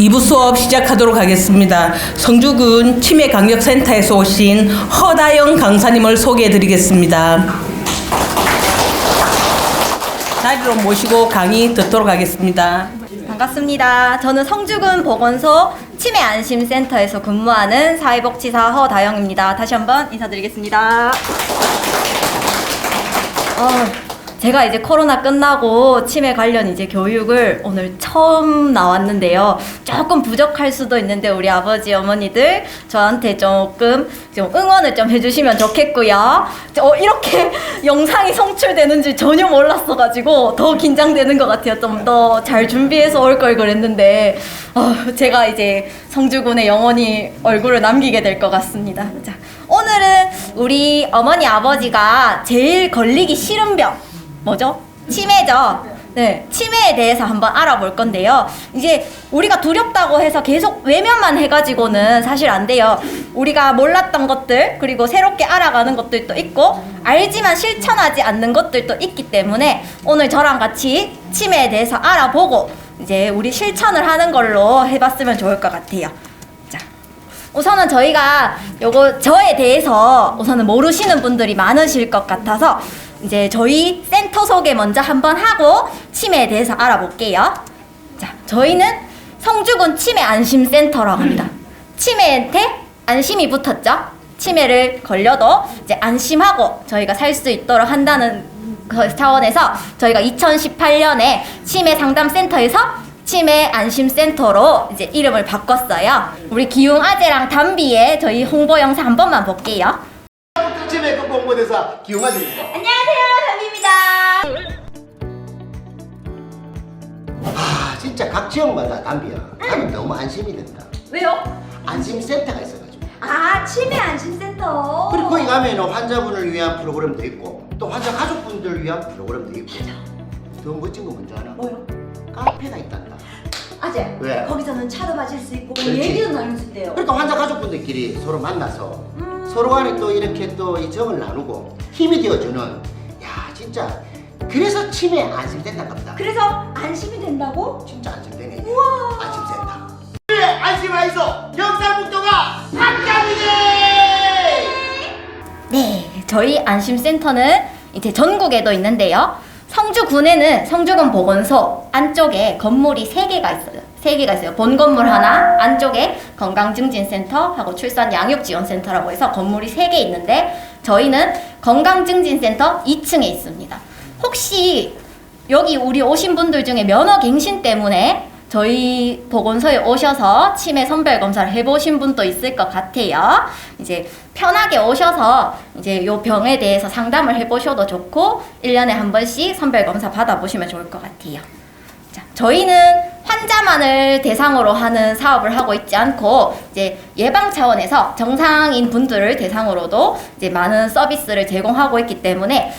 2부 수업 시작하도록 하겠습니다. 성주군 치매강력센터에서 오신 허다영 강사님을 소개해 드리겠습니다. 자리로 모시고 강의 듣도록 하겠습니다. 반갑습니다. 저는 성주군 보건소 치매안심센터에서 근무하는 사회복지사 허다영입니다. 다시 한번 인사드리겠습니다. 제가 이제 코로나 끝나고 치매 관련 이제 교육을 오늘 처음 나왔는데요. 조금 부족할 수도 있는데 우리 아버지 어머니들 저한테 조금 좀 응원을 좀 해주시면 좋겠고요. 이렇게 영상이 송출되는 줄 전혀 몰랐어가지고 더 긴장되는 것 같아요. 좀 더 잘 준비해서 올 걸 그랬는데 제가 이제 성주군에 영원히 얼굴을 남기게 될 것 같습니다. 자, 오늘은 우리 어머니 아버지가 제일 걸리기 싫은 병 뭐죠? 치매죠. 네, 치매에 대해서 한번 알아볼 건데요. 이제 우리가 두렵다고 해서 계속 외면만 해가지고는 사실 안 돼요. 우리가 몰랐던 것들 그리고 새롭게 알아가는 것들도 있고 알지만 실천하지 않는 것들도 있기 때문에 오늘 저랑 같이 치매에 대해서 알아보고 이제 우리 실천을 하는 걸로 해봤으면 좋을 것 같아요. 자, 우선은 저희가 저에 대해서 우선은 모르시는 분들이 많으실 것 같아서 이제 저희 센터 소개 먼저 한번 하고 치매에 대해서 알아볼게요. 자, 저희는 성주군 치매안심센터라고 합니다. 치매한테 안심이 붙었죠. 치매를 걸려도 이제 안심하고 저희가 살 수 있도록 한다는 그 차원에서 저희가 2018년에 치매 상담센터에서 치매안심센터로 이제 이름을 바꿨어요. 우리 기웅 아재랑 담비의 저희 홍보 영상 한 번만 볼게요. 치매 극복 홍보대사 기웅아입니다. 안녕하세요, 담비입니다. 아 진짜 각 지역마다 담비야. 나는 너무 안심이 된다. 왜요? 안심센터가 있어가지고. 아, 치매 안심센터. 그리고 거기 가면 환자분을 위한 프로그램도 있고 또 환자 가족분들을 위한 프로그램도 있고. 더 멋진 거 뭔지 알아? 뭐요? 카페가 있단다. 아재. 왜? 거기서는 차도 마실 수 있고 그렇지. 얘기도 나눌 수 있대요. 그러니까 환자 가족분들끼리 서로 만나서 서로 간에 또 이렇게 또 이 정을 나누고 힘이 되어주는 야 진짜 그래서 치매 안심센터 같다. 그래서 안심이 된다고? 진짜 안심되네. 우와. 안심센터. 안심하이소 경상북도가 한강이네. 네, 저희 안심센터는 이제 전국에도 있는데요. 성주군에는 성주군 보건소 안쪽에 건물이 3개가 있어요. 3개가 있어요. 본 건물 하나, 안쪽에 건강증진센터하고 출산 양육지원센터라고 해서 건물이 3개 있는데 저희는 건강증진센터 2층에 있습니다. 혹시 여기 우리 오신 분들 중에 면허갱신 때문에 저희 보건소에 오셔서 치매 선별 검사를 해보신 분도 있을 것 같아요. 이제 편하게 오셔서 이제 요 병에 대해서 상담을 해보셔도 좋고 1년에 한 번씩 선별 검사 받아보시면 좋을 것 같아요. 자, 저희는 환자만을 대상으로 하는 사업을 하고 있지 않고 이제 예방 차원에서 정상인 분들을 대상으로도 이제 많은 서비스를 제공하고 있기 때문에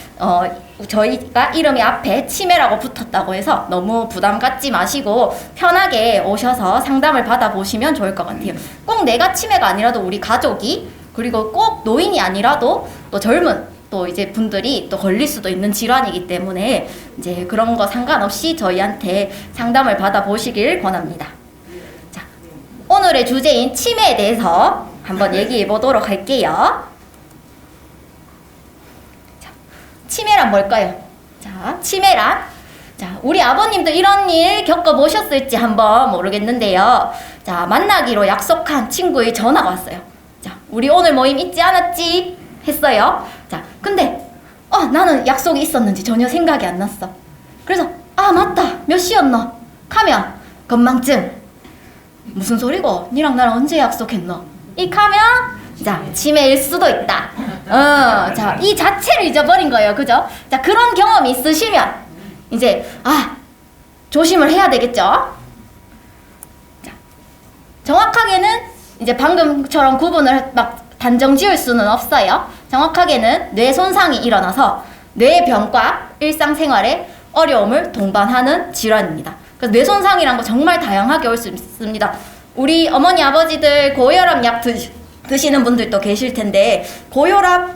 저희가 이름이 앞에 치매라고 붙었다고 해서 너무 부담 갖지 마시고 편하게 오셔서 상담을 받아보시면 좋을 것 같아요. 꼭 내가 치매가 아니라도 우리 가족이 그리고 꼭 노인이 아니라도 또 젊은 또 이제 분들이 또 걸릴 수도 있는 질환이기 때문에 이제 그런 거 상관없이 저희한테 상담을 받아보시길 권합니다. 자, 오늘의 주제인 치매에 대해서 한번 얘기해 보도록 할게요. 자, 치매란 뭘까요? 자, 치매란 우리 아버님도 이런 일 겪어보셨을지 한번 모르겠는데요. 자, 만나기로 약속한 친구의 전화가 왔어요. 자, 우리 오늘 모임 잊지 않았지? 했어요. 자, 근데 나는 약속이 있었는지 전혀 생각이 안 났어. 그래서 맞다, 몇 시였노? 하면 건망증. 무슨 소리고? 니랑 나랑 언제 약속했노? 이 하면 자, 치매일 수도 있다. 자, 이 자체를 잊어버린 거예요. 그죠? 자, 그런 경험이 있으시면 이제 조심을 해야 되겠죠? 자, 정확하게는 이제 방금처럼 구분을 막 단정 지을 수는 없어요. 정확하게는 뇌 손상이 일어나서 뇌병과 일상생활에 어려움을 동반하는 질환입니다. 그래서 뇌 손상이란 거 정말 다양하게 올 수 있습니다. 우리 어머니 아버지들 고혈압 약 드시는 분들도 계실 텐데 고혈압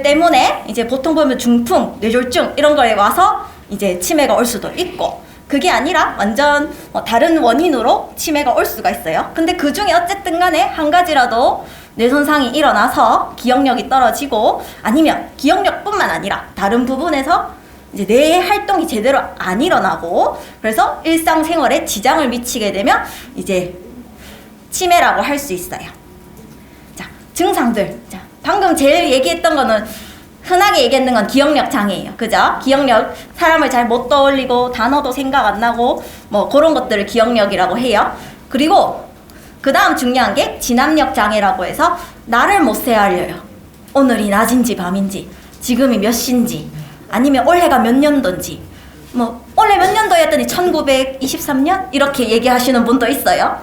때문에 이제 보통 보면 중풍, 뇌졸중 이런 거에 와서 이제 치매가 올 수도 있고 그게 아니라 완전 다른 원인으로 치매가 올 수가 있어요. 근데 그 중에 어쨌든 간에 한 가지라도 뇌손상이 일어나서 기억력이 떨어지고 아니면 기억력뿐만 아니라 다른 부분에서 이제 뇌의 활동이 제대로 안 일어나고 그래서 일상생활에 지장을 미치게 되면 이제 치매라고 할 수 있어요. 자, 증상들. 자, 방금 제일 얘기했던 거는 흔하게 얘기했는 건 기억력 장애예요. 그죠? 기억력, 사람을 잘 못 떠올리고 단어도 생각 안 나고 뭐 그런 것들을 기억력이라고 해요. 그리고 그 다음 중요한 게 진압력 장애라고 해서 나를 못 세알려요. 오늘이 낮인지 밤인지, 지금이 몇 시인지, 아니면 올해가 몇 년도인지, 뭐 올해 몇 년도였더니 1923년 이렇게 얘기하시는 분도 있어요.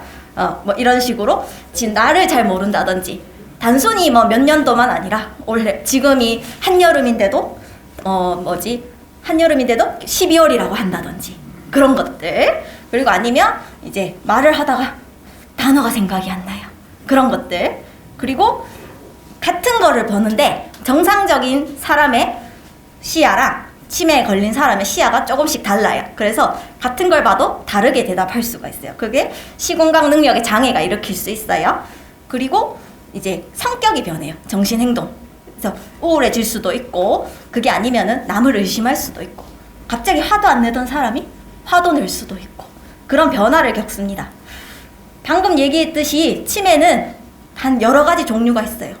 뭐 이런 식으로 지금 나를 잘 모른다든지, 단순히 뭐 몇 년도만 아니라 올해 지금이 한여름인데도 한여름인데도 12월이라고 한다든지 그런 것들. 그리고 아니면 이제 말을 하다가 단어가 생각이 안 나요. 그런 것들. 그리고 같은 거를 보는데 정상적인 사람의 시야랑 치매에 걸린 사람의 시야가 조금씩 달라요. 그래서 같은 걸 봐도 다르게 대답할 수가 있어요. 그게 시공각 능력의 장애가 일으킬 수 있어요. 그리고 이제 성격이 변해요. 정신행동. 그래서 우울해질 수도 있고, 그게 아니면은 남을 의심할 수도 있고, 갑자기 화도 안 내던 사람이 화도 낼 수도 있고, 그런 변화를 겪습니다. 방금 얘기했듯이 치매는 한 여러 가지 종류가 있어요.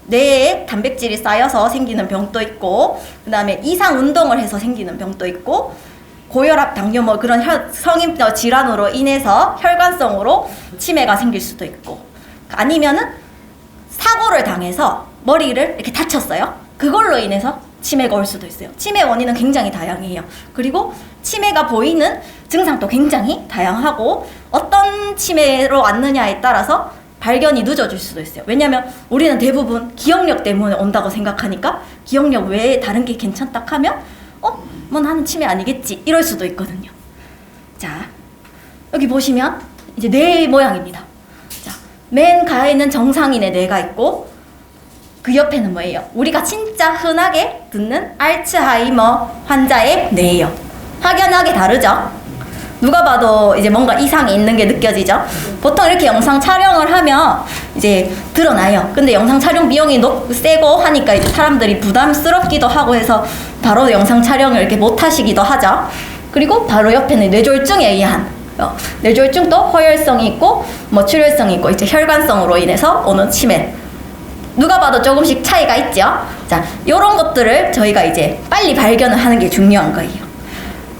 뇌에 단백질이 쌓여서 생기는 병도 있고, 그 다음에 이상 운동을 해서 생기는 병도 있고, 고혈압, 당뇨 뭐 그런 성인병 질환으로 인해서 혈관성으로 치매가 생길 수도 있고, 아니면은 사고를 당해서 머리를 이렇게 다쳤어요. 그걸로 인해서 치매가 올 수도 있어요. 치매 원인은 굉장히 다양해요. 그리고 치매가 보이는 증상도 굉장히 다양하고 어떤 치매로 왔느냐에 따라서 발견이 늦어질 수도 있어요. 왜냐면 우리는 대부분 기억력 때문에 온다고 생각하니까 기억력 외에 다른 게 괜찮다 하면 뭐 나는 치매 아니겠지 이럴 수도 있거든요. 자, 여기 보시면 이제 뇌 모양입니다. 자, 맨 가에는 정상인의 뇌가 있고 그 옆에는 뭐예요? 우리가 진짜 흔하게 듣는 알츠하이머 환자의 뇌예요. 확연하게 다르죠? 누가 봐도 이제 뭔가 이상이 있는 게 느껴지죠? 보통 이렇게 영상 촬영을 하면 이제 드러나요. 근데 영상 촬영 비용이 세고 하니까 이제 사람들이 부담스럽기도 하고 해서 바로 영상 촬영을 이렇게 못 하시기도 하죠. 그리고 바로 옆에는 뇌졸중에 의한 뇌졸중도 허혈성이 있고 뭐 출혈성이 있고 이제 혈관성으로 인해서 오는 치매. 누가 봐도 조금씩 차이가 있죠? 자, 요런 것들을 저희가 이제 빨리 발견을 하는 게 중요한 거예요.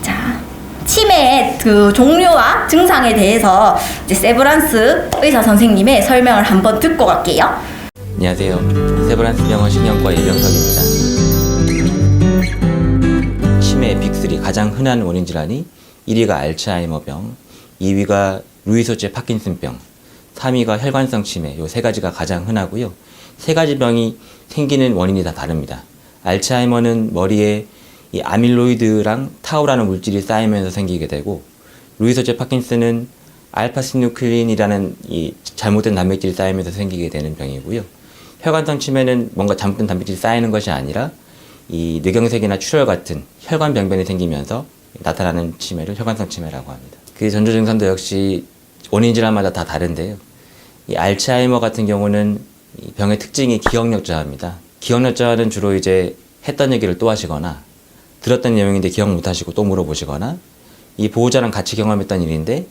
자, 치매의 그 종류와 증상에 대해서 이제 세브란스 의사 선생님의 설명을 한번 듣고 갈게요. 안녕하세요. 세브란스 병원 신경과 이병석입니다. 치매의 빅3 가장 흔한 원인 질환이 1위가 알츠하이머병, 2위가 루이소체 파킨슨병, 3위가 혈관성 치매. 요 세 가지가 가장 흔하고요. 세 가지 병이 생기는 원인이 다 다릅니다. 알츠하이머는 머리에 이 아밀로이드랑 타우라는 물질이 쌓이면서 생기게 되고, 루이소체 파킨슨은 알파시누클린이라는 이 잘못된 단백질이 쌓이면서 생기게 되는 병이고요. 혈관성 치매는 뭔가 잘못된 단백질이 쌓이는 것이 아니라 이 뇌경색이나 출혈 같은 혈관 병변이 생기면서 나타나는 치매를 혈관성 치매라고 합니다. 그 전조 증상도 역시 원인 질환마다 다 다른데요. 이 알츠하이머 같은 경우는 이 병의 특징이 기억력 저하입니다. 기억력 저하는 주로 이제 했던 얘기를 또 하시거나 들었던 내용인데 기억 못 하시고 또 물어보시거나 이 보호자랑 같이 경험했던 일인데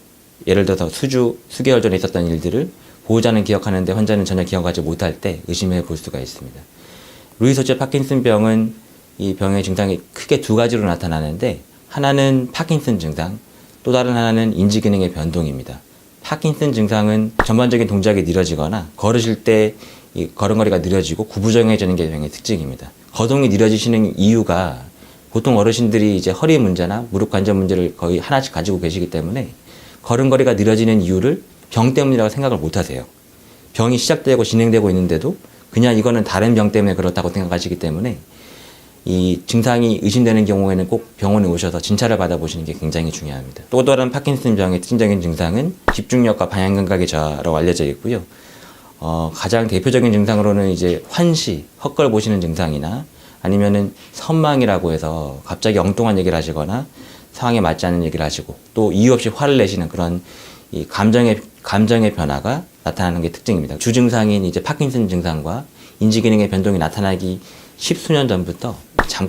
예를 들어서 수개월 전에 있었던 일들을 보호자는 기억하는데 환자는 전혀 기억하지 못할 때 의심해 볼 수가 있습니다. 루이소체 파킨슨 병은 이 병의 증상이 크게 두 가지로 나타나는데 하나는 파킨슨 증상, 또 다른 하나는 인지기능의 변동입니다. 파킨슨 증상은 전반적인 동작이 느려지거나 걸으실 때 이 걸음걸이가 느려지고 구부정해지는 게 병의 특징입니다. 거동이 느려지시는 이유가 보통 어르신들이 이제 허리 문제나 무릎 관절 문제를 거의 하나씩 가지고 계시기 때문에 걸음걸이가 느려지는 이유를 병 때문이라고 생각을 못 하세요. 병이 시작되고 진행되고 있는데도 그냥 이거는 다른 병 때문에 그렇다고 생각하시기 때문에 이 증상이 의심되는 경우에는 꼭 병원에 오셔서 진찰을 받아보시는 게 굉장히 중요합니다. 또 다른 파킨슨 병의 특징적인 증상은 집중력과 방향감각의 저하라고 알려져 있고요. 가장 대표적인 증상으로는 이제 환시, 헛걸 보시는 증상이나 아니면은 선망이라고 해서 갑자기 엉뚱한 얘기를 하시거나 상황에 맞지 않는 얘기를 하시고 또 이유 없이 화를 내시는 그런 이 감정의 변화가 나타나는 게 특징입니다. 주증상인 이제 파킨슨 증상과 인지 기능의 변동이 나타나기 십수년 전부터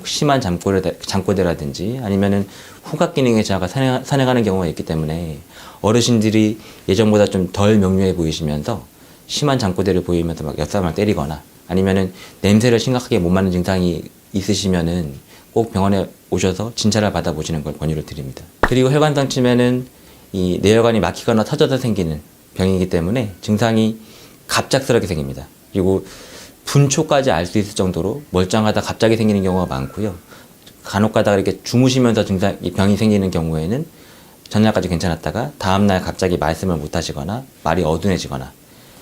심한 잠꼬대라든지 아니면은 후각 기능의 저하가 선행하는 경우가 있기 때문에 어르신들이 예전보다 좀 덜 명료해 보이시면서 심한 잠꼬대를 보이면서 막 옆 사람을 때리거나 아니면은 냄새를 심각하게 못 맡는 증상이 있으시면은 꼭 병원에 오셔서 진찰을 받아보시는 걸 권유를 드립니다. 그리고 혈관성 치매는 이 뇌혈관이 막히거나 터져서 생기는 병이기 때문에 증상이 갑작스럽게 생깁니다. 그리고 분초까지 알 수 있을 정도로 멀쩡하다 갑자기 생기는 경우가 많고요. 간혹 가다가 이렇게 주무시면서 이 병이 생기는 경우에는 전날까지 괜찮았다가 다음날 갑자기 말씀을 못 하시거나 말이 어둔해지거나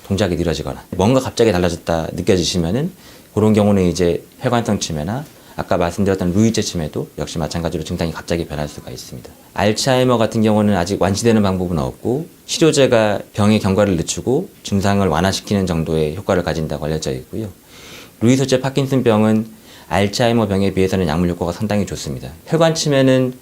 동작이 느려지거나 뭔가 갑자기 달라졌다 느껴지시면은 그런 경우는 이제 혈관성 치매나 아까 말씀드렸던 루이제 치매도 역시 마찬가지로 증상이 갑자기 변할 수가 있습니다. 알츠하이머 같은 경우는 아직 완치되는 방법은 없고 치료제가 병의 경과를 늦추고 증상을 완화시키는 정도의 효과를 가진다고 알려져 있고요. 루이소제 파킨슨병은 알츠하이머 병에 비해서는 약물 효과가 상당히 좋습니다. 혈관 치매는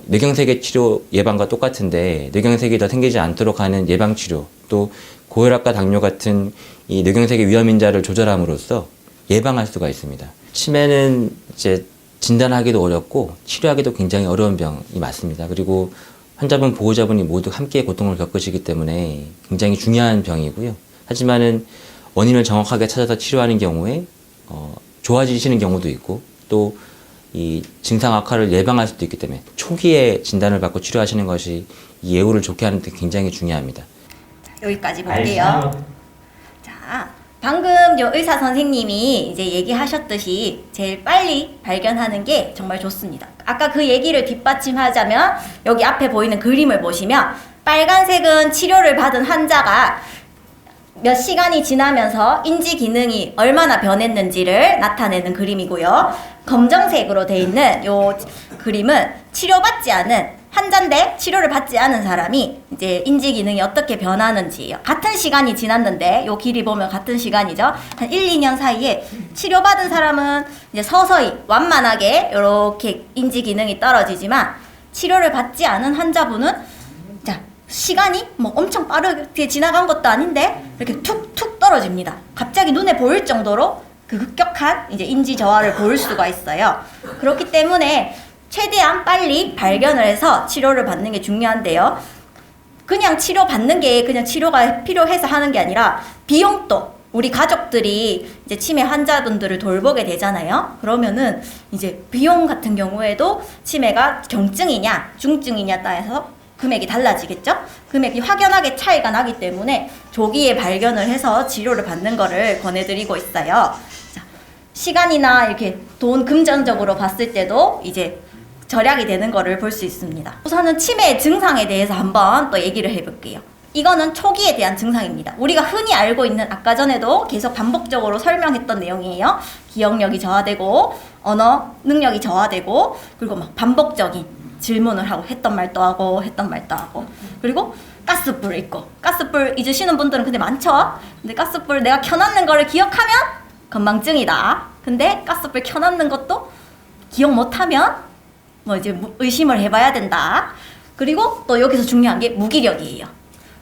뇌경색의 치료 예방과 똑같은데 뇌경색이 더 생기지 않도록 하는 예방 치료 또 고혈압과 당뇨 같은 이 뇌경색의 위험 인자를 조절함으로써 예방할 수가 있습니다. 치매는 이제 진단하기도 어렵고 치료하기도 굉장히 어려운 병이 맞습니다. 그리고 환자분, 보호자분이 모두 함께 고통을 겪으시기 때문에 굉장히 중요한 병이고요. 하지만은 원인을 정확하게 찾아서 치료하는 경우에 좋아지시는 경우도 있고 또 이 증상 악화를 예방할 수도 있기 때문에 초기에 진단을 받고 치료하시는 것이 이 예후를 좋게 하는 데 굉장히 중요합니다. 여기까지 볼게요. 자, 방금 요 의사 선생님이 이제 얘기하셨듯이 제일 빨리 발견하는 게 정말 좋습니다. 아까 그 얘기를 뒷받침하자면 여기 앞에 보이는 그림을 보시면 빨간색은 치료를 받은 환자가 몇 시간이 지나면서 인지 기능이 얼마나 변했는지를 나타내는 그림이고요. 검정색으로 돼 있는 요 그림은 치료받지 않은 환자인데 치료를 받지 않은 사람이 이제 인지 기능이 어떻게 변하는지예요. 같은 시간이 지났는데 요 길이 보면 같은 시간이죠. 한 1, 2년 사이에 치료받은 사람은 이제 서서히 완만하게 이렇게 인지 기능이 떨어지지만 치료를 받지 않은 환자분은 자 시간이 뭐 엄청 빠르게 지나간 것도 아닌데 이렇게 툭툭 떨어집니다. 갑자기 눈에 보일 정도로 그 급격한 이제 인지 저하를 보일 수가 있어요. 그렇기 때문에 최대한 빨리 발견을 해서 치료를 받는 게 중요한데요. 그냥 치료받는 게 그냥 치료가 필요해서 하는 게 아니라 비용도 우리 가족들이 이제 치매 환자분들을 돌보게 되잖아요. 그러면은 이제 비용 같은 경우에도 치매가 경증이냐 중증이냐 따라서 금액이 달라지겠죠? 금액이 확연하게 차이가 나기 때문에 조기에 발견을 해서 치료를 받는 거를 권해드리고 있어요. 자, 시간이나 이렇게 돈 금전적으로 봤을 때도 이제 절약이 되는 거를 볼 수 있습니다. 우선은 치매의 증상에 대해서 한번 또 얘기를 해볼게요. 이거는 초기에 대한 증상입니다. 우리가 흔히 알고 있는 아까 전에도 계속 반복적으로 설명했던 내용이에요. 기억력이 저하되고 언어 능력이 저하되고 그리고 막 반복적인 질문을 하고 했던 말도 하고 그리고 가스불 있고 가스불 잊으시는 분들은 근데 많죠? 근데 가스불 내가 켜놨는 거를 기억하면 건망증이다. 근데 가스불 켜놨는 것도 기억 못하면 뭐 이제 의심을 해봐야 된다. 그리고 또 여기서 중요한 게 무기력이에요.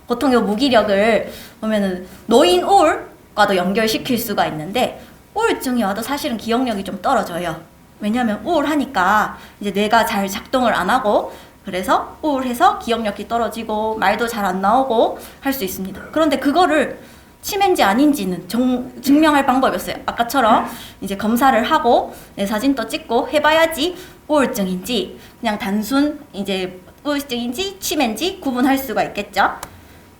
보통 이 무기력을 보면은 노인 우울과도 연결시킬 수가 있는데 우울증이 와도 사실은 기억력이 좀 떨어져요. 왜냐면 우울하니까 이제 뇌가 잘 작동을 안 하고 그래서 우울해서 기억력이 떨어지고 말도 잘 안 나오고 할 수 있습니다. 그런데 그거를 치매인지 아닌지는 증명할 방법이 없어요. 아까처럼 이제 검사를 하고 내 사진도 찍고 해봐야지 우울증인지 그냥 단순 이제 우울증인지 치매인지 구분할 수가 있겠죠.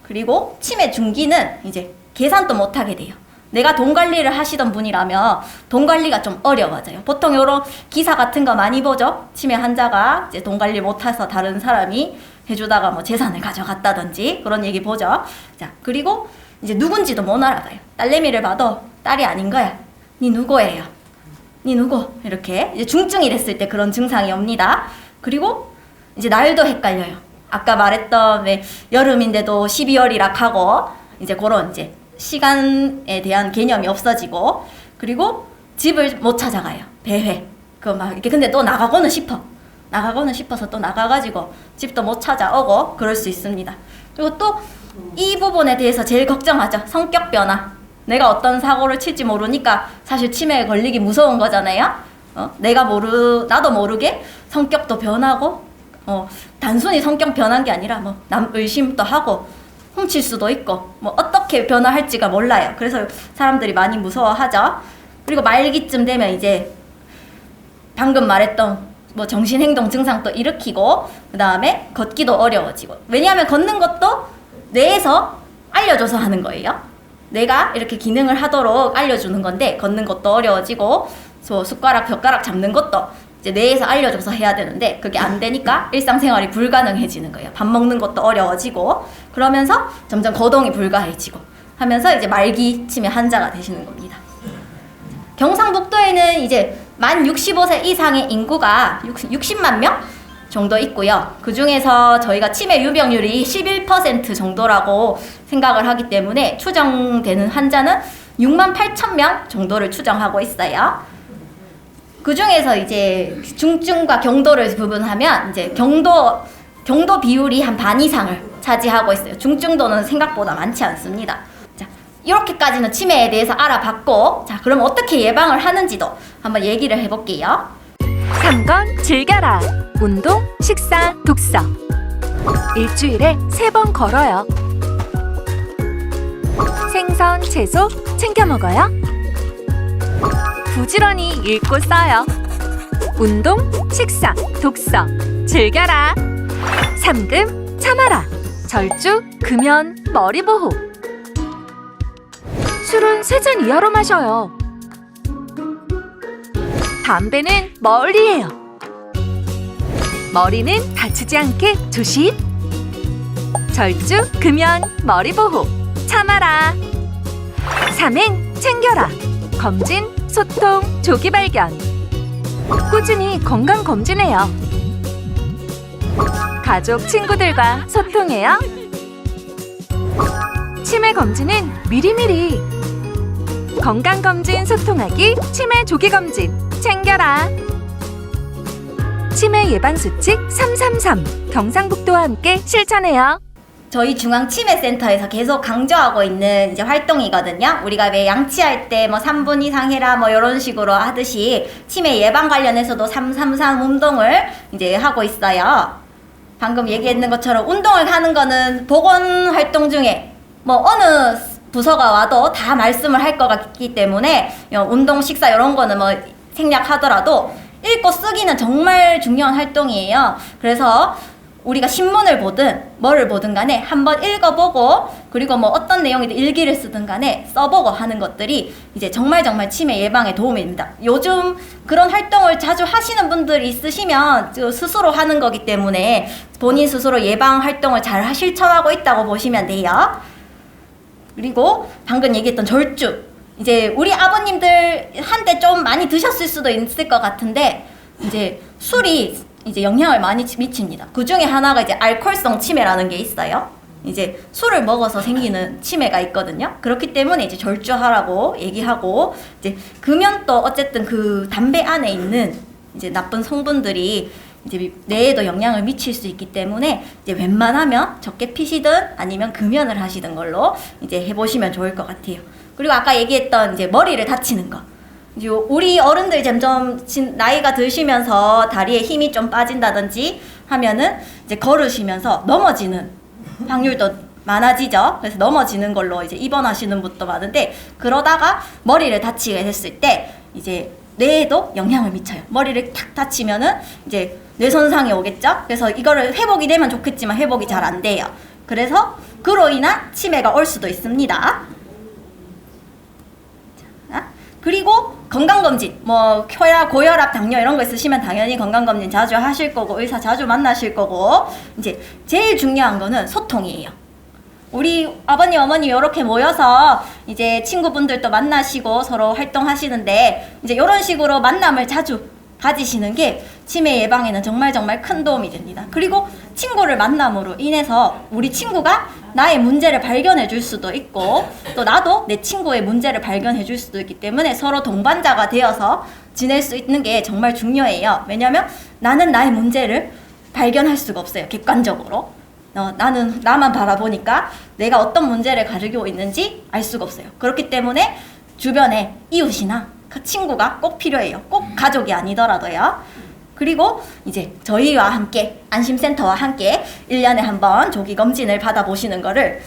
그리고 치매 중기는 이제 계산도 못하게 돼요. 내가 돈 관리를 하시던 분이라면 돈 관리가 좀 어려워져요. 보통 이런 기사 같은 거 많이 보죠. 치매 환자가 이제 돈 관리 못해서 다른 사람이 해주다가 뭐 재산을 가져갔다든지 그런 얘기 보죠. 자, 그리고 이제 누군지도 못 알아봐요. 딸내미를 봐도 딸이 아닌 거야. 니 누구예요? 니 누구? 이렇게 이제 중증이 됐을 때 그런 증상이 옵니다. 그리고 이제 날도 헷갈려요. 아까 말했던 왜 여름인데도 12월이라 하고 이제 그런 이제 시간에 대한 개념이 없어지고 그리고 집을 못 찾아가요. 배회. 그 막 이렇게 근데 또 나가고는 싶어. 나가고는 싶어서 또 나가가지고 집도 못 찾아오고 그럴 수 있습니다. 그리고 또 이 부분에 대해서 제일 걱정하죠. 성격 변화. 내가 어떤 사고를 칠지 모르니까 사실 치매에 걸리기 무서운 거잖아요. 나도 모르게 성격도 변하고, 단순히 성격 변한 게 아니라 뭐 남 의심도 하고 훔칠 수도 있고 뭐 어떻게 변화할지가 몰라요. 그래서 사람들이 많이 무서워하죠. 그리고 말기쯤 되면 이제 방금 말했던 뭐 정신행동 증상도 일으키고 그 다음에 걷기도 어려워지고. 왜냐하면 걷는 것도 뇌에서 알려줘서 하는 거예요. 내가 이렇게 기능을 하도록 알려주는 건데 걷는 것도 어려워지고 숟가락 젓가락 잡는 것도 이제 뇌에서 알려줘서 해야 되는데 그게 안 되니까 일상생활이 불가능해지는 거예요. 밥 먹는 것도 어려워지고 그러면서 점점 거동이 불가해지고 하면서 이제 말기 치매 환자가 되시는 겁니다. 경상북도에는 이제 만 65세 이상의 인구가 60만 명 정도 있고요. 그 중에서 저희가 치매 유병률이 11% 정도라고 생각을 하기 때문에 추정되는 환자는 6만 8천 명 정도를 추정하고 있어요. 그 중에서 이제 중증과 경도를 구분하면 이제 경도 비율이 한 반 이상을 차지하고 있어요. 중증도는 생각보다 많지 않습니다. 자, 이렇게까지는 치매에 대해서 알아봤고, 자, 그럼 어떻게 예방을 하는지도 한번 얘기를 해볼게요. 3건 즐겨라. 운동, 식사, 독서. 일주일에 3번 걸어요. 생선, 채소 챙겨 먹어요. 부지런히 읽고 써요. 운동, 식사, 독서. 즐겨라. 3금 참아라. 절주, 금연, 머리 보호. 술은 3잔 이하로 마셔요. 담배는 멀리해요. 머리는 다치지 않게 조심. 절주, 금연, 머리 보호. 참아라. 3행 챙겨라. 검진, 소통, 조기 발견. 꾸준히 건강 검진해요. 가족, 친구들과 소통해요. 치매 검진은 미리미리. 건강검진 소통하기, 치매 조기검진 챙겨라. 치매 예방수칙 333 경상북도와 함께 실천해요. 저희 중앙치매센터에서 계속 강조하고 있는 이제 활동이거든요. 우리가 왜 양치할 때 뭐 3분 이상 해라 뭐 이런 식으로 하듯이 치매 예방 관련해서도 333 운동을 이제 하고 있어요. 방금 얘기했는 것처럼 운동을 하는 거는 보건 활동 중에 뭐 어느 부서가 와도 다 말씀을 할 것 같기 때문에 운동, 식사 이런 거는 뭐 생략하더라도 읽고 쓰기는 정말 중요한 활동이에요. 그래서 우리가 신문을 보든 뭐를 보든 간에 한번 읽어보고 그리고 뭐 어떤 내용이든 일기를 쓰든 간에 써보고 하는 것들이 이제 정말 치매 예방에 도움이 됩니다. 요즘 그런 활동을 자주 하시는 분들이 있으시면 스스로 하는 거기 때문에 본인 스스로 예방 활동을 잘 실천하고 있다고 보시면 돼요. 그리고 방금 얘기했던 절주, 이제 우리 아버님들 한때 좀 많이 드셨을 수도 있을 것 같은데 이제 술이 이제 영향을 많이 미칩니다. 그 중에 하나가 이제 알코올성 치매라는 게 있어요. 이제 술을 먹어서 생기는 치매가 있거든요. 그렇기 때문에 이제 절주하라고 얘기하고, 이제 금연도 어쨌든 그 담배 안에 있는 이제 나쁜 성분들이 이제 뇌에도 영향을 미칠 수 있기 때문에 이제 웬만하면 적게 피시든 아니면 금연을 하시는 걸로 이제 해보시면 좋을 것 같아요. 그리고 아까 얘기했던 이제 머리를 다치는 거. 이제 우리 어른들 점점 나이가 드시면서 다리에 힘이 좀 빠진다든지 하면은 이제 걸으시면서 넘어지는 확률도 많아지죠. 그래서 넘어지는 걸로 이제 입원하시는 분도 많은데, 그러다가 머리를 다치게 됐을 때 이제 뇌에도 영향을 미쳐요. 머리를 탁 다치면은 이제 뇌 손상이 오겠죠. 그래서 이거를 회복이 되면 좋겠지만 회복이 잘 안 돼요. 그래서 그로 인한 치매가 올 수도 있습니다. 자, 그리고 건강검진, 뭐 혈압, 고혈압, 당뇨 이런 거 있으시면 당연히 건강검진 자주 하실 거고 의사 자주 만나실 거고, 이제 제일 중요한 거는 소통이에요. 우리 아버님, 어머니 이렇게 모여서 이제 친구분들도 만나시고 서로 활동하시는데 이제 이런 식으로 만남을 자주 가지시는 게 치매 예방에는 정말 큰 도움이 됩니다. 그리고 친구를 만남으로 인해서 우리 친구가 나의 문제를 발견해 줄 수도 있고 또 나도 내 친구의 문제를 발견해 줄 수도 있기 때문에 서로 동반자가 되어서 지낼 수 있는 게 정말 중요해요. 왜냐면 나는 나의 문제를 발견할 수가 없어요. 객관적으로. 나는 나만 바라보니까 내가 어떤 문제를 가지고 있는지 알 수가 없어요. 그렇기 때문에 주변에 이웃이나 그 친구가 꼭 필요해요. 꼭 가족이 아니더라도요. 그리고 이제 저희와 함께 안심센터와 함께 1년에 한 번 조기 검진을 받아보시는 거를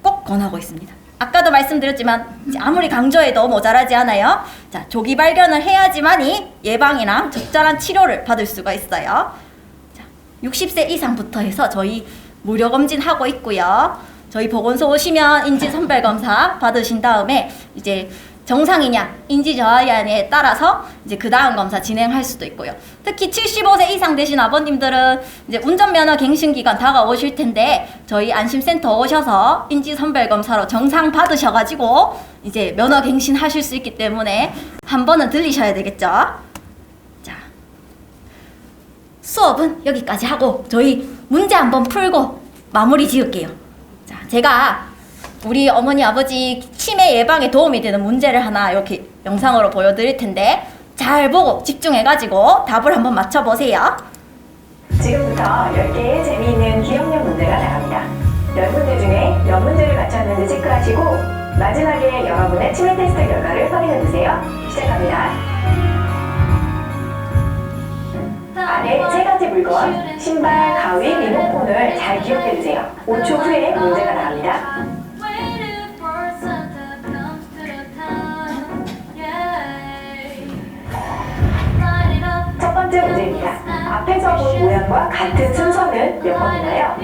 꼭 권하고 있습니다. 아까도 말씀드렸지만 이제 아무리 강조해도 모자라지 않아요. 자, 조기 발견을 해야지만이 예방이나 적절한 치료를 받을 수가 있어요. 자, 60세 이상부터 해서 저희 무료 검진하고 있고요. 저희 보건소 오시면 인지 선별 검사 받으신 다음에 이제 정상이냐 인지 저하냐에 따라서 이제 그 다음 검사 진행할 수도 있고요. 특히 75세 이상 되신 아버님들은 이제 운전면허 갱신 기간 다가오실 텐데 저희 안심센터 오셔서 인지 선별 검사로 정상 받으셔가지고 이제 면허 갱신 하실 수 있기 때문에 한 번은 들리셔야 되겠죠. 자, 수업은 여기까지 하고 저희 문제 한번 풀고 마무리 지을게요. 자, 제가 우리 어머니 아버지 치매 예방에 도움이 되는 문제를 하나 이렇게 영상으로 보여드릴 텐데 잘 보고 집중해가지고 답을 한번 맞춰보세요. 지금부터 10개의 재미있는 기억력 문제가 나갑니다. 10문제 중에 몇 문제를 맞췄는지 체크하시고 마지막에 여러분의 치매 테스트 결과를 확인해주세요. 시작합니다. 안에 세 가지 물건, 신발, 가위, 리모컨을 잘 기억해주세요. 5초 후에 문제가 나갑니다. 첫 번째 문제입니다. 앞에서 본 모양과 같은 순서는 몇 번이나요?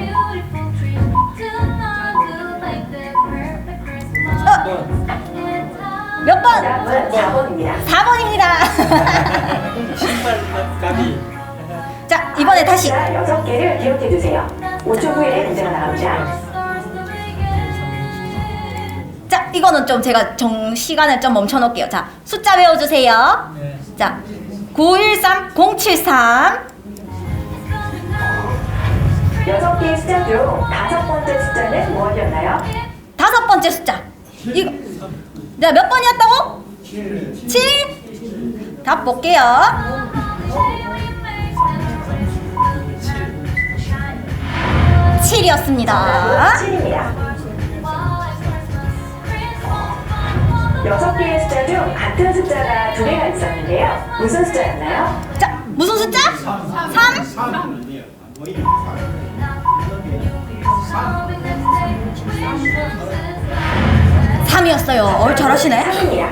몇 번? 정답은 4번입니다. 4번입니다. 자, 이번에 다시. 6개를 기억해주세요. 5초 후에 문제가 나갑니다. 자, 이거는 좀 제가 시간을 좀 멈춰놓을게요. 자, 숫자 외워주세요. 자, 913073. 6개의 숫자 중 5번째 숫자는 무엇이었나요? 5번째 숫자. 이거. 자, 몇 번이었다고? 7? 답 볼게요. 7이었습니다. 7입니다. 6개의 숫자 중 같은 숫자가 2개가 있었는데요. 무슨 숫자였나요? 자, 무슨 숫자? 3? 3이었어요. 잘하시네. 3입니다.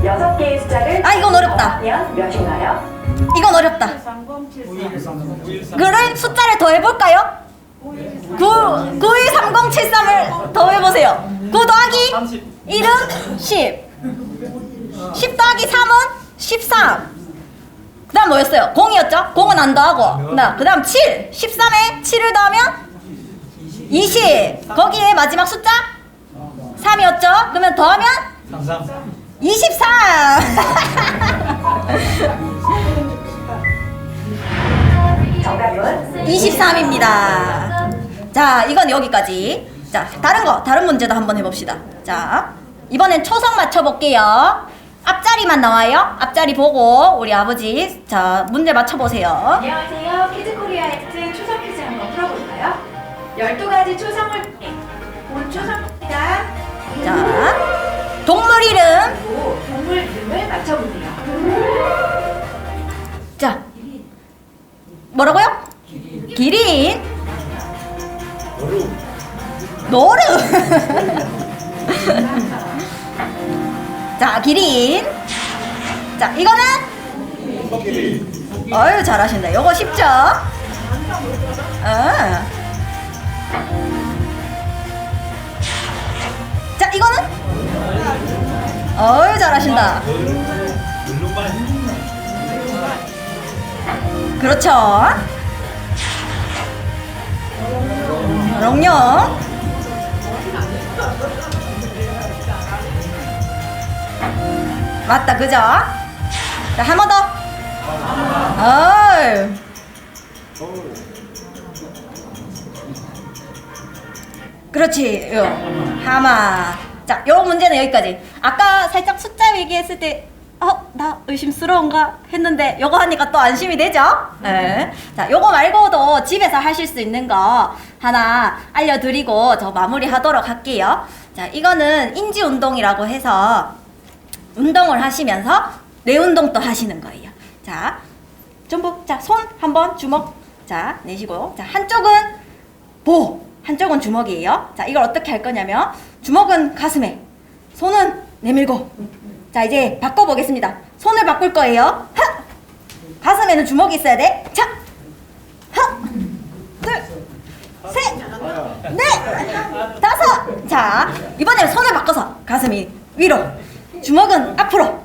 6개의 숫자를 이건 어렵다. 더하면 몇인가요? 이건 어렵다. 그래, 숫자를 더 해볼까요? 913073을 더 해보세요. 9 더하기 1은 10. 10 더하기 3은 13. 그 다음 뭐였어요? 0이었죠? 0은 안 더하고. 그 다음 7. 13에 7을 더하면 20. 거기에 마지막 숫자 3이었죠? 그러면 더하면 23. 정답은 23입니다. 자, 이건 여기까지. 자, 다른 문제도 한번 해봅시다. 자, 이번엔 초성 맞춰볼게요. 앞자리만 나와요. 앞자리 보고 우리 아버지 자 문제 맞춰보세요. 안녕하세요. 키즈코리아 X 초성 퀴즈 한번 풀어볼까요? 12가지 초성을 본 초성입니다. 자, 동물 이름. 그리고 동물 이름을 맞춰보세요. 자, 뭐라고요? 기린. 노루. 자, 기린. 자, 이거는 어유 잘하신다. 요거 쉽죠? 자, 이거는 어유 잘하신다. 그렇죠. 롱룡. 맞다, 그죠? 자, 한 번 더. 어이. 그렇지. 요. 하마. 자, 요 문제는 여기까지. 아까 살짝 숫자 얘기했을 때 나 의심스러운가 했는데 요거 하니까 또 안심이 되죠? 네. 자, 요거 말고도 집에서 하실 수 있는 거 하나 알려드리고 저 마무리 하도록 할게요. 자, 이거는 인지 운동이라고 해서 운동을 하시면서 뇌 운동도 하시는 거예요. 자, 전부 자, 손 한번 주먹 자, 내시고 자, 한쪽은 한쪽은 주먹이에요. 자, 이걸 어떻게 할 거냐면 주먹은 가슴에, 손은 내밀고. 자, 이제 바꿔보겠습니다. 손을 바꿀 거예요. 하! 가슴에는 주먹이 있어야 돼. 자, 하! 둘, 셋, 넷, 다섯. 자, 이번에는 손을 바꿔서 가슴이 위로, 주먹은 앞으로.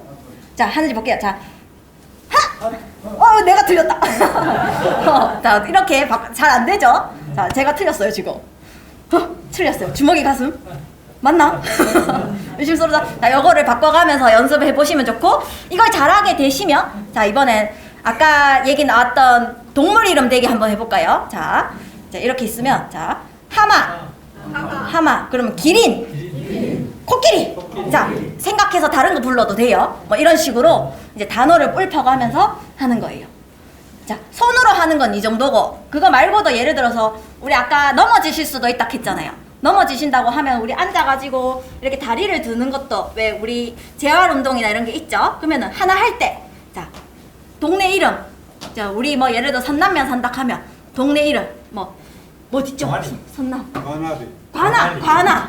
자, 하는지 볼게요. 자, 하! 내가 틀렸다. 자, 이렇게 잘 안 되죠? 자, 제가 틀렸어요, 지금. 틀렸어요. 주먹이 가슴. 맞나? 의심스럽다. 자, 요거를 바꿔가면서 연습해 보시면 좋고, 이걸 잘하게 되시면, 자, 이번엔 아까 얘기 나왔던 동물 이름 대기 한번 해볼까요? 자, 이렇게 있으면, 자, 하마. 그러면 기린. 코끼리. 자, 생각해서 다른 거 불러도 돼요. 뭐 이런 식으로 이제 단어를 뿔펴가면서 하는 거예요. 자, 손으로 하는 건 이 정도고, 그거 말고도 예를 들어서 우리 아까 넘어지실 수도 있다 했잖아요. 넘어지신다고 하면 우리 앉아가지고 이렇게 다리를 드는 것도 왜 우리 재활 운동이나 이런 게 있죠? 그러면은 하나 할 때, 자, 동네 이름. 자, 우리 뭐 예를 들어 선남면 산다 하면 동네 이름 뭐 있죠? 선남. 관아.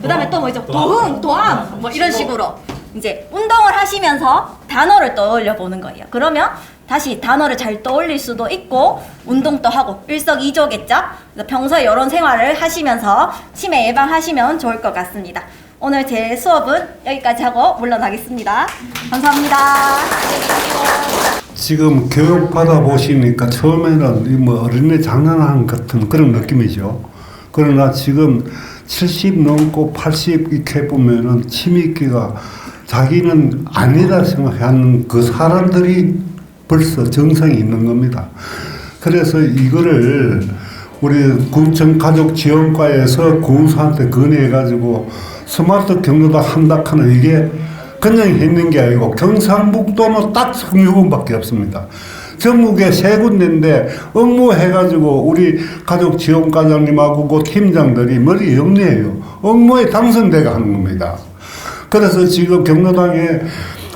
그 다음에 또 뭐 있죠? 도암. 뭐 이런 식으로 이제 운동을 하시면서 단어를 떠올려 보는 거예요. 그러면 다시 단어를 잘 떠올릴 수도 있고 운동도 하고 일석이조겠죠? 그래서 평소에 이런 생활을 하시면서 치매 예방하시면 좋을 것 같습니다. 오늘 제 수업은 여기까지 하고 물러나겠습니다. 감사합니다. 지금 교육 받아 보시니까 처음에는 뭐 어린애 장난하는 같은 그런 느낌이죠. 그러나 지금 70 넘고 80 이렇게 보면은 치매기가 자기는 아니다 생각하는 그 사람들이 벌써 정상이 있는 겁니다. 그래서 이거를 우리 군청 가족지원과에서 구우수한테 건의해가지고 스마트 경로당 한다 하는 이게 그냥 있는 게 아니고 경상북도는 딱 성유군밖에 없습니다. 전국에 3군데인데 업무해가지고 우리 가족지원과장님하고 그 팀장들이 머리 영리해요. 업무에 당선돼가 하는 겁니다. 그래서 지금 경로당에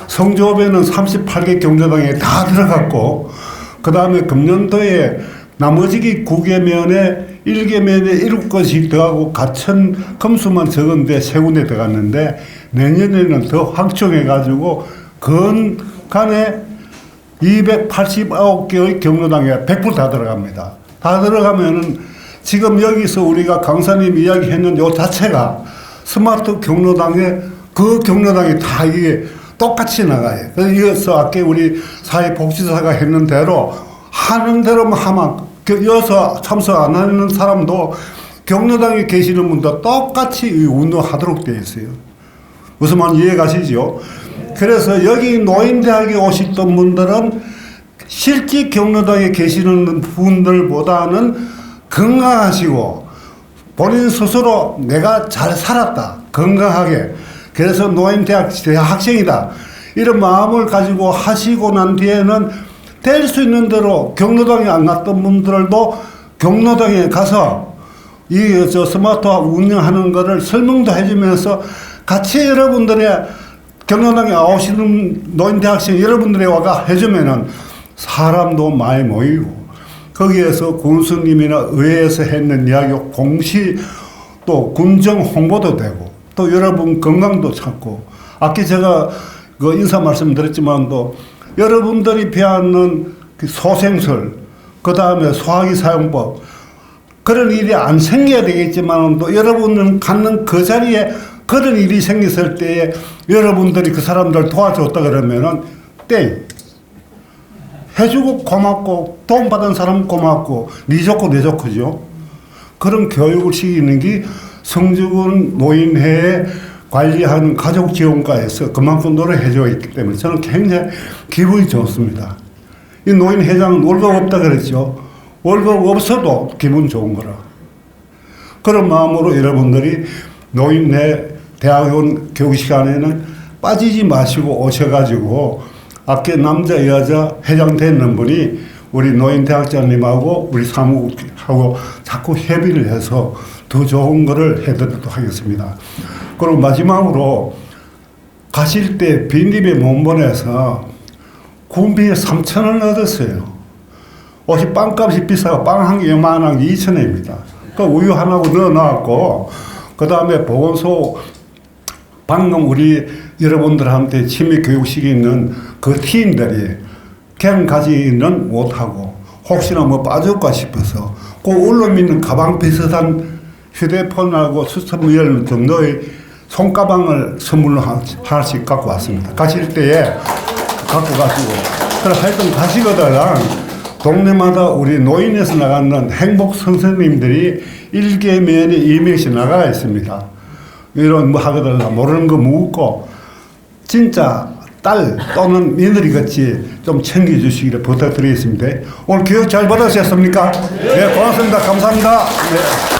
성조업에는 38개 경로당에 다 들어갔고, 그 다음에 금년도에 나머지 9개면에 1개면에 7건씩 더하고 가천 검수만 적은데 3군데 들어갔는데 내년에는 더 확충해가지고 건간에 289개의 경로당에 100% 다 들어갑니다. 다 들어가면은 지금 여기서 우리가 강사님 이야기했는 요 자체가 스마트 경로당에 그 경로당이 다 이게 똑같이 나가요. 그래서 아까 우리 사회복지사가 했는 대로 하는 대로만 하면 여기서 참석 안 하는 사람도 경로당에 계시는 분도 똑같이 운동하도록 되어 있어요. 무슨 말 이해 가시죠? 그래서 여기 노인대학에 오셨던 분들은 실제 경로당에 계시는 분들보다는 건강하시고 본인 스스로 내가 잘 살았다. 건강하게. 그래서 노인대학 학생이다. 이런 마음을 가지고 하시고 난 뒤에는 될 수 있는 대로 경로당에 안 갔던 분들도 경로당에 가서 이 스마트 운영하는 거를 설명도 해주면서 같이 여러분들의 경로당에 오시는 노인대학생 여러분들이 와가 해주면은 사람도 많이 모이고 거기에서 군수님이나 의회에서 했는 이야기 공시 또 군정 홍보도 되고 또 여러분 건강도 찾고 아까 제가 그 인사 말씀드렸지만 또 여러분들이 배우는 그 소생술 그 다음에 소화기 사용법 그런 일이 안 생겨야 되겠지만 또 여러분은 갖는 그 자리에 그런 일이 생겼을 때에 여러분들이 그 사람들 도와줬다 그러면은 땡 해주고 고맙고 돈 받은 사람 고맙고 니 좋고 내 좋고죠. 그런 교육을 시키는 게 성주군 노인회에 관리하는 가족지원과에서 그만큼 노력해주고 있기 때문에 저는 굉장히 기분이 좋습니다. 이 노인회장은 월급 없다 그랬죠. 월급 없어도 기분 좋은 거라. 그런 마음으로 여러분들이 노인회 대학원 교육 시간에는 빠지지 마시고 오셔가지고 아까 남자 여자 회장 되는 분이 우리 노인대학장님하고 우리 사무국하고 자꾸 협의를 해서 더 좋은 거를 해드리도록 하겠습니다. 그리고 마지막으로 가실 때 빈집에 못 보내서 군비에 3,000원 얻었어요. 옷이 빵값이 비싸고 빵 한 개 요만한 게 2,000원입니다. 그 우유 하나고 넣어놨고 그 다음에 보건소 방금 우리 여러분들한테 치매 교육시키는 그 팀들이 그냥 가지는 못하고 혹시나 뭐 빠질까 싶어서 그 울름 있는 가방 비슷한 휴대폰하고 수첩 정도의 손가방을 선물로 하나씩 갖고 왔습니다. 가실 때에 갖고 가시고 그래 하여튼 가시거든 동네마다 우리 노인에서 나가는 행복 선생님들이 1개면에 2명씩 나가 있습니다. 이런 뭐 하거든 모르는 거 묻고 진짜 딸 또는 며느리 같이 좀 챙겨주시기를 부탁드리겠습니다. 오늘 교육 잘 받으셨습니까? 네, 고맙습니다. 감사합니다. 네.